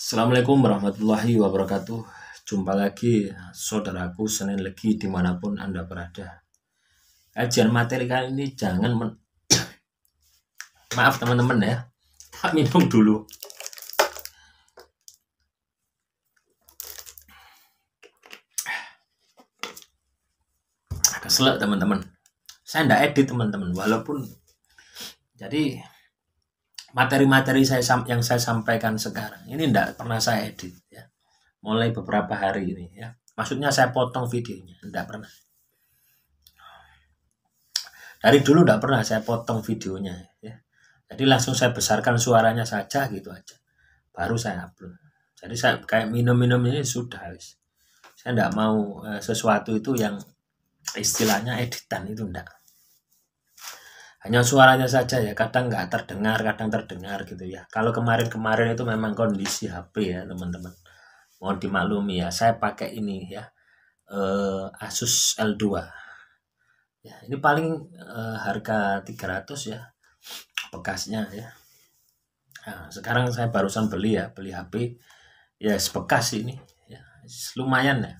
Assalamualaikum warahmatullahi wabarakatuh. Jumpa lagi saudaraku Senin Legi dimanapun Anda berada. Kajian materi kali ini maaf teman-teman ya, tak minum dulu. Keselak teman-teman. Saya ndak edit teman-teman, walaupun jadi materi-materi yang saya sampaikan sekarang ini ndak pernah saya edit ya. Mulai beberapa hari ini ya. Maksudnya saya potong videonya, ndak pernah. Dari dulu ndak pernah saya potong videonya ya. Jadi langsung saya besarkan suaranya saja gitu aja. Baru saya upload. Jadi saya kayak minum-minum ini sudah habis. Saya ndak mau sesuatu itu yang istilahnya editan itu ndak. Hanya suaranya saja ya, kadang nggak terdengar, kadang terdengar gitu ya. Kalau kemarin-kemarin itu memang kondisi HP ya teman-teman. Mohon dimaklumi ya, saya pakai ini ya, Asus L2. Ya, ini paling harga 300 ya, bekasnya ya. Nah, sekarang saya barusan beli HP ya, bekas ini ya, lumayan ya,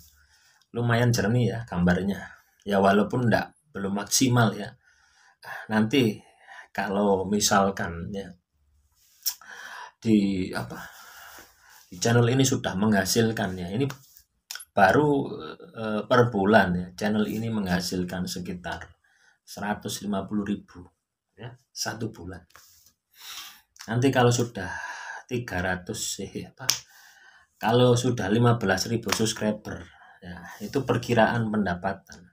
lumayan jernih ya gambarnya ya, walaupun belum maksimal ya. Nanti kalau misalkan ya di channel ini sudah menghasilkan ya, ini baru per bulan ya, channel ini menghasilkan sekitar 150.000 ya satu bulan. Nanti kalau sudah 300 kalau sudah 15.000 subscriber ya, itu perkiraan pendapatan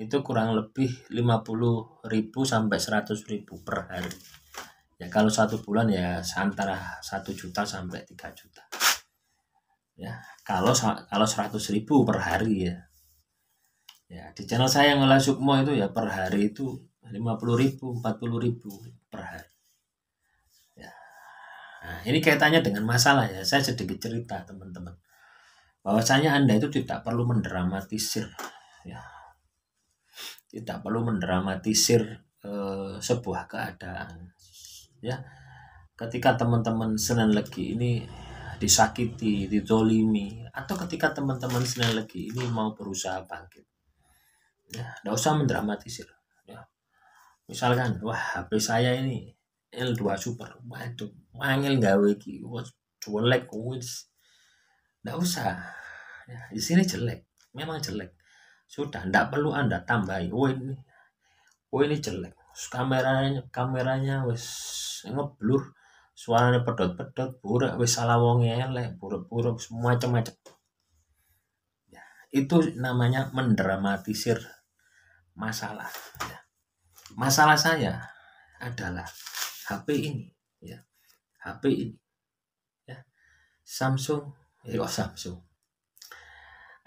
itu kurang lebih 50.000 sampai 100.000 per hari ya. Kalau satu bulan ya antara 1 juta sampai 3 juta ya, kalau 100.000 per hari ya. Ya, di channel saya yang Ngolah Sukmo itu ya per hari itu 50.000, 40.000 per hari. Ya. Nah, ini kaitannya dengan masalah ya. Saya sedikit cerita teman-teman. Bahwasanya Anda itu tidak perlu mendramatisir ya. Tidak perlu mendramatisir sebuah keadaan. Ya. Ketika teman-teman Senin Legi ini disakiti, dizolimi, atau ketika teman-teman Senin Legi ini mau berusaha bangkit, ya, nggak usah mendramatisir ya. Misalkan wah HP saya ini L2 Super, waduh mangel gawe iki, jelek wis, nggak usah ya, di sini jelek, memang jelek, sudah nggak perlu Anda tambahi ini jelek, kameranya wis ngeblur, suaranya pedot-pedot, burak, wis salah wong elek, buruk-buruk, macam-macam ya. Itu namanya mendramatisir masalah ya. Masalah saya adalah HP ini ya, HP ini ya, Samsung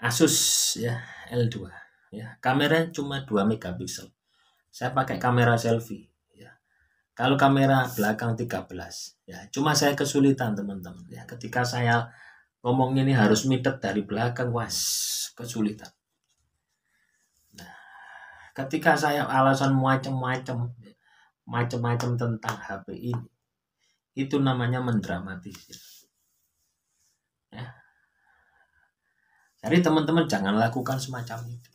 Asus ya L2 ya, kameranya cuma 2 megapiksel. Saya pakai kamera selfie ya. Kalau kamera belakang 13 ya, cuma saya kesulitan teman-teman ya, ketika saya ngomong ini harus mitet dari belakang, was kesulitan. Ketika saya alasan macam-macam tentang HP ini, itu namanya mendramatisir ya. Jadi teman-teman jangan lakukan semacam itu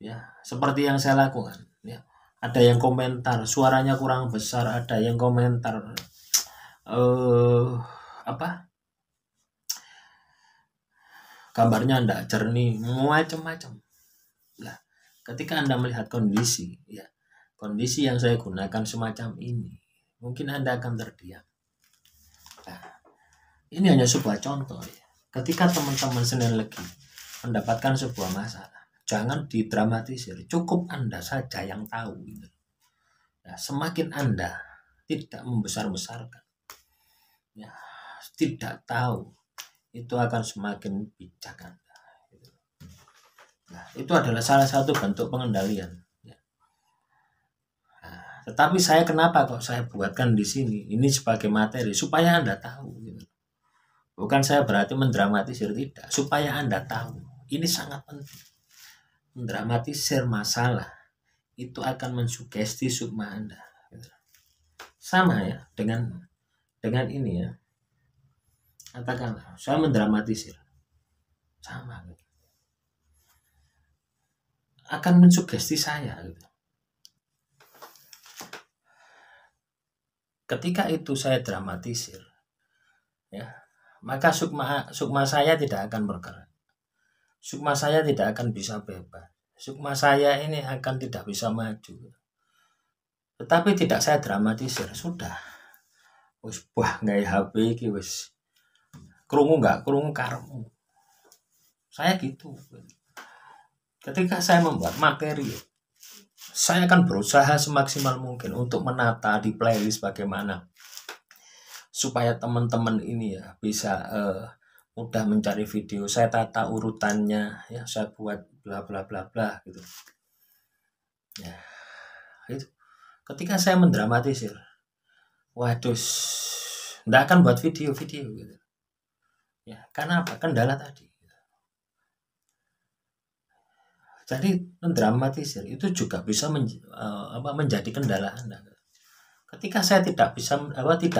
ya, seperti yang saya lakukan ya. Ada yang komentar suaranya kurang besar, ada yang komentar gambarnya enggak jernih, macam-macam lah. Ketika Anda melihat kondisi ya, kondisi yang saya gunakan semacam ini, mungkin Anda akan terdiam. Nah, ini hanya sebuah contoh ya. Ketika teman-teman Senin Legi mendapatkan sebuah masalah, jangan didramatisir, cukup Anda saja yang tahu gitu. Ya, semakin Anda tidak membesar-besarkan ya, tidak tahu, itu akan semakin bijak Anda gitu. Nah, itu adalah salah satu bentuk pengendalian ya. Nah, tetapi saya kenapa kok saya buatkan di sini ini sebagai materi supaya Anda tahu gitu. Bukan saya berarti mendramatisir, tidak, supaya Anda tahu ini sangat penting. Mendramatisir masalah itu akan mensugesti sukma Anda gitu. Sama ya dengan dengan ini ya, katakanlah saya mendramatisir, sama gitu, akan mensugesti saya gitu. Ketika itu saya dramatisir, ya, maka sukma saya tidak akan bergerak, sukma saya tidak akan bisa bebas, sukma saya ini akan tidak bisa maju. Tetapi tidak saya dramatisir, sudah wis wah nggak HP iki wis krungu nggak krungu karepmu. Saya gitu. Ketika saya membuat materi, saya akan berusaha semaksimal mungkin untuk menata di playlist bagaimana supaya teman-teman ini ya bisa mudah mencari video. Saya tata urutannya ya, saya buat bla bla bla bla gitu. Ya, itu. Ketika saya mendramatisir, waduh, nggak akan buat video-video gitu. Ya, karena apa? Kendala tadi. Jadi mendramatisir itu juga bisa menjadi kendala Anda. Ketika saya tidak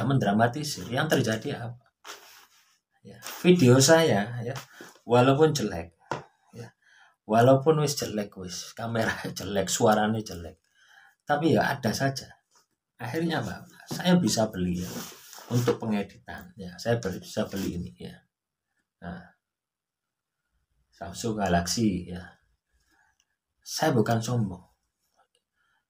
mendramatisir, yang terjadi apa? Ya, video saya ya, walaupun jelek, ya, walaupun jelek kamera jelek, suaranya jelek, tapi ya ada saja. Akhirnya apa? Saya bisa beli ya, untuk pengeditan ya, saya bisa beli ini ya. Nah, Samsung Galaxy ya. Saya bukan sombong,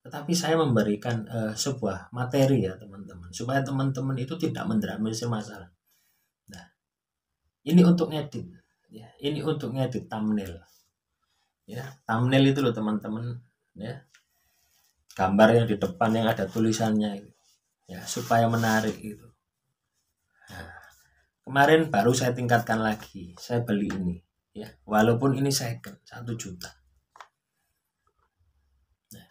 tetapi saya memberikan sebuah materi ya teman-teman, supaya teman-teman itu tidak mendramatisir masalah. Nah, ini untuk ngedit ya, ini untuk ngedit thumbnail ya. Thumbnail itu loh teman-teman ya, gambar yang di depan yang ada tulisannya itu ya, supaya menarik itu. Nah, kemarin baru saya tingkatkan lagi, saya beli ini ya, walaupun ini second 1 juta. Nah,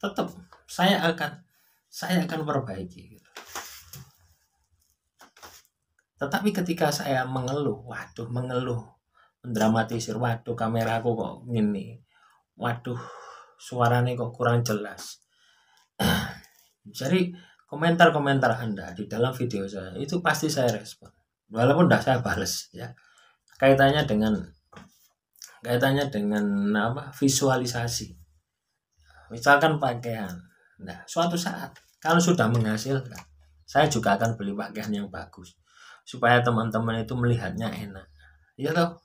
tetap saya akan perbaiki gitu. Tetapi ketika saya mengeluh, mendramatisir, waduh kameraku kok gini, waduh suaranya kok kurang jelas. Jadi komentar-komentar Anda di dalam video saya itu pasti saya respon, walaupun tidak saya balas ya. Kaitannya dengan apa? Visualisasi. Misalkan pakaian. Nah, suatu saat kalau sudah menghasilkan, saya juga akan beli pakaian yang bagus supaya teman-teman itu melihatnya enak. Iya toh?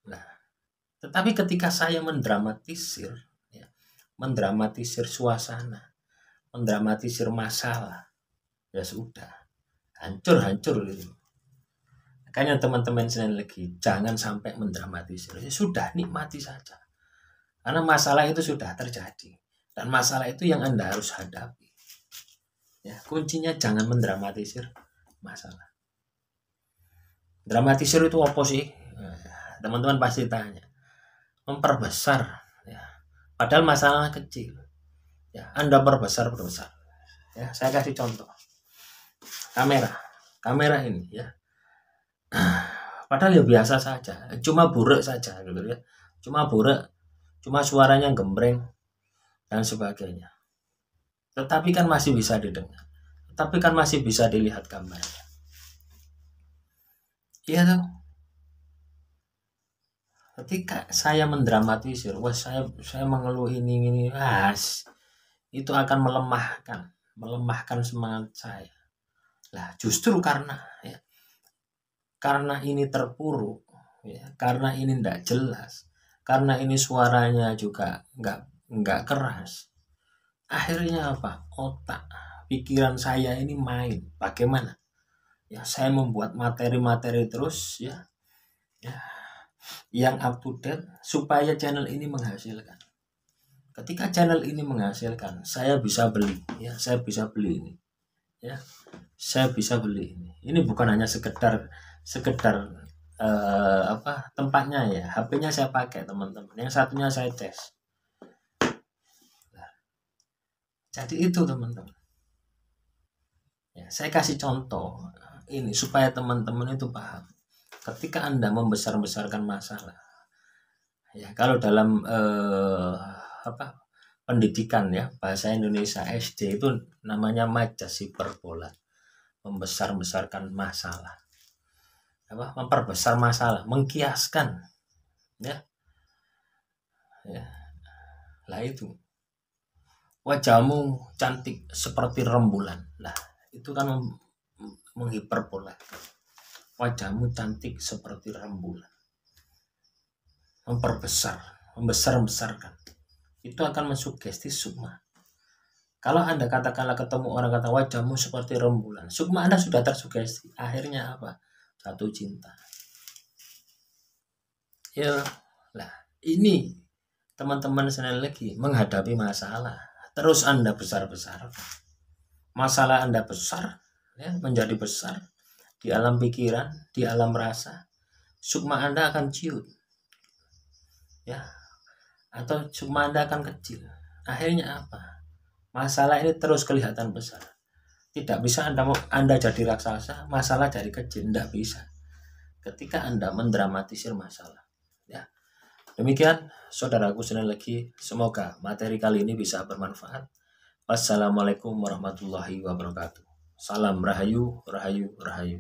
Nah, tetapi ketika saya mendramatisir ya, mendramatisir suasana, mendramatisir masalah, ya sudah, hancur gitu. Makanya teman-teman sekalian lagi, jangan sampai mendramatisir. Ya sudah, nikmati saja. Karena masalah itu sudah terjadi. Dan masalah itu yang Anda harus hadapi. Ya, kuncinya jangan mendramatisir masalah. Dramatisir itu apa sih? Teman-teman pasti tanya. Memperbesar ya. Padahal masalah kecil. Ya, Anda perbesar. Ya, saya kasih contoh. Kamera ini ya. Padahal ya biasa saja, cuma buruk saja gitu ya. Cuma suaranya gembreng dan sebagainya. Tetapi kan masih bisa didengar. Tetapi kan masih bisa dilihat gambarnya. Iya toh? Ketika saya mendramatisir, wah saya mengeluh ini, itu akan melemahkan semangat saya. Lah justru karena ini terpuruk, ya, karena ini tidak jelas, karena ini suaranya juga nggak keras. Akhirnya apa? Otak, pikiran saya ini main. Bagaimana? Ya, saya membuat materi-materi terus ya, yang up to date supaya channel ini menghasilkan. Ketika channel ini menghasilkan, saya bisa beli ya, saya bisa beli ini. Ya. Saya bisa beli ini. Ini bukan hanya sekedar tempatnya ya, HP-nya saya pakai teman-teman. Yang satunya saya tes. Jadi itu teman-teman. Ya, saya kasih contoh ini supaya teman-teman itu paham. Ketika Anda membesar-besarkan masalah, ya kalau dalam pendidikan ya, bahasa Indonesia SD itu namanya majas hiperbola, membesar-besarkan masalah, memperbesar masalah, mengkiaskan, ya, lah itu wajahmu cantik seperti rembulan, lah itu kan menghiperbola, wajahmu cantik seperti rembulan, memperbesar, membesar-besarkan, itu akan mensugesti sukma. Kalau Anda katakanlah ketemu orang kata wajahmu seperti rembulan, sukma Anda sudah tersugesti. Akhirnya apa? Jatuh cinta. Ya, lah ini teman-teman sekali lagi menghadapi masalah. Terus Anda besar-besar. Masalah Anda besar, ya, menjadi besar di alam pikiran, di alam rasa. Sukma Anda akan ciut. Ya. Atau sukma Anda akan kecil. Akhirnya apa? Masalah ini terus kelihatan besar. Tidak bisa Anda jadi raksasa, masalah jadi kecil, tidak bisa. Ketika Anda mendramatisir masalah, ya. Demikian saudaraku sekali lagi, semoga materi kali ini bisa bermanfaat. Wassalamualaikum warahmatullahi wabarakatuh. Salam rahayu, rahayu, rahayu.